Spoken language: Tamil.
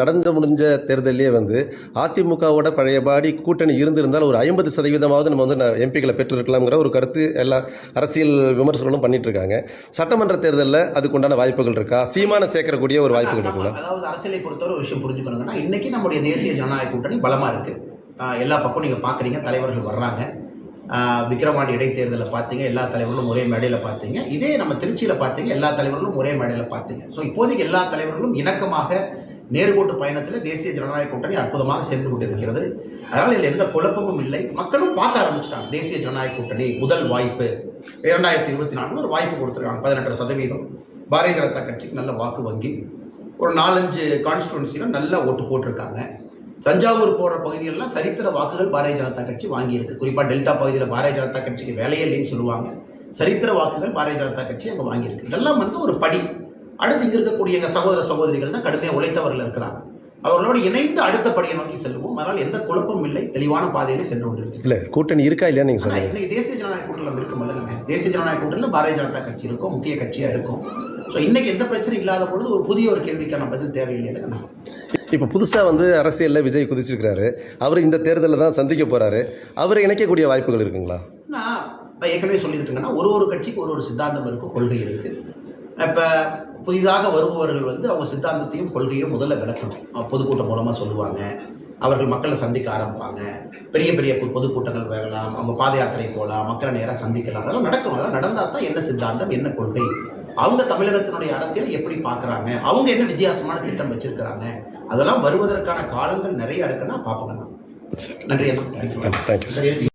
நடந்து முடிஞ்ச தேர்தலே அதிமுகவோட பழையபடி கூட்டணி இருந்திருந்தால் ஒரு 50% நம்ம எம்பிக்களை பெற்றிருக்கலாம்ங்கிற ஒரு கருத்து எல்லா அரசியல் விமர்சனங்களும் பண்ணிட்டு இருக்காங்க. சட்டமன்ற தேர்தலில் அதுக்குண்டான வாய்ப்புகள் இருக்கா? சீமான சேர்க்கக்கூடிய ஒரு வாய்ப்புகள் இருக்குங்களா? அதாவது அரசியலை பொறுத்தவரை ஒரு விஷயம் புரிஞ்சுக்கணுங்கன்னா, இன்னைக்கு நம்முடைய தேசிய ஜனநாயக கூட்டணி பலமா இருக்கு. எல்லா பக்கம் நீங்க பாக்குறீங்க, தலைவர்கள் வர்றாங்க. விக்கிரவாண்டி இடைத்தேர்தலில் பார்த்தீங்க, எல்லா தலைவர்களும் ஒரே மேடையில் பார்த்தீங்க. இதே நம்ம திருச்சியில் பார்த்தீங்க, எல்லா தலைவர்களும் ஒரே மேடையில் பார்த்தீங்க. ஸோ இப்போதைக்கு எல்லா தலைவர்களும் இணக்கமாக நேர்கோட்டு பயணத்தில் தேசிய ஜனநாயக கூட்டணி அற்புதமாக சென்று கொண்டிருக்கிறது. அதனால் இதில் எந்த குழப்பமும் இல்லை. மக்களும் பார்க்க ஆரம்பிச்சிட்டாங்க. தேசிய ஜனநாயக கூட்டணி முதல் வாய்ப்பு 2024 ஒரு வாய்ப்பு கொடுத்துருக்காங்க. 18% பாரதிய ஜனதா கட்சிக்கு நல்ல வாக்கு வங்கி, ஒரு 4-5 கான்ஸ்டிடுவன்சியில் நல்ல ஓட்டு போட்டிருக்காங்க. தஞ்சாவூர் போற பகுதிகளெல்லாம் சரித்திர வாக்குகள் பாரதிய ஜனதா கட்சி வாங்கியிருக்கு. குறிப்பா டெல்டா பகுதியில் பாரதிய ஜனதா கட்சிக்கு வேலையே இல்லைன்னு சொல்லுவாங்க. சரித்திர வாக்குகள் பாரதிய ஜனதா கட்சி அங்க வாங்கியிருக்கு. இதெல்லாம் ஒரு படி. அடுத்து இங்க இருக்கக்கூடிய எங்க சகோதர சகோதரிகள் தான் கடுமையா உழைத்தவர்கள் இருக்கிறாங்க. அவர்களோடு இணைந்து அடுத்த படியை நோக்கி செல்வோம். அதனால் எந்த குழப்பமும் இல்லை, தெளிவான பாதையிலே சென்று கொண்டிருக்கு. இல்ல கூட்டணி இருக்கா இல்லையா நீங்க சொல்லுங்க. இன்னைக்கு தேசிய ஜனநாயக கூட்டணியில் இருக்குமில்ல, தேசிய ஜனநாயக கூட்டணியில் பாரதிய ஜனதா கட்சி இருக்கும், முக்கிய கட்சியா இருக்கும். ஸோ இன்னைக்கு எந்த பிரச்சனையும் இல்லாத பொழுது ஒரு புதிய ஒரு கேள்விக்கான பதில் தேவையில்லை. இப்போ புதுசாக அரசியலில் விஜய் குதிச்சிருக்கிறாரு. அவர் இந்த தேர்தலில் தான் சந்திக்க போறாரு. அவரை இணைக்கக்கூடிய வாய்ப்புகள் இருக்குங்களா? நான் ஏற்கனவே சொல்லியிருக்கேங்கன்னா, ஒரு கட்சிக்கு ஒரு சித்தாந்தம் இருக்கும், கொள்கை இருக்கு. இப்போ புதிதாக வருபவர்கள் அவங்க சித்தாந்தத்தையும் கொள்கையும் முதல்ல விளக்கணும். பொதுக்கூட்டம் மூலமா சொல்லுவாங்க, அவர்கள் மக்களை சந்திக்க ஆரம்பிப்பாங்க. பெரிய பெரிய பொதுக்கூட்டங்கள் வேகலாம், அவங்க பாத யாத்திரை போகலாம், மக்களை நேராக சந்திக்கலாம். அதெல்லாம் நடக்கும். அதெல்லாம் நடந்தால் தான் என்ன சித்தாந்தம், என்ன கொள்கை, அவங்க தமிழகத்தினுடைய அரசியலை எப்படி பார்க்குறாங்க, அவங்க என்ன வித்தியாசமான திட்டம் வச்சிருக்கிறாங்க, அதெல்லாம் வருவதற்கான காலங்கள் நிறைய இருக்குன்னா பார்ப்போம். நன்றி. தேங்க்யூ.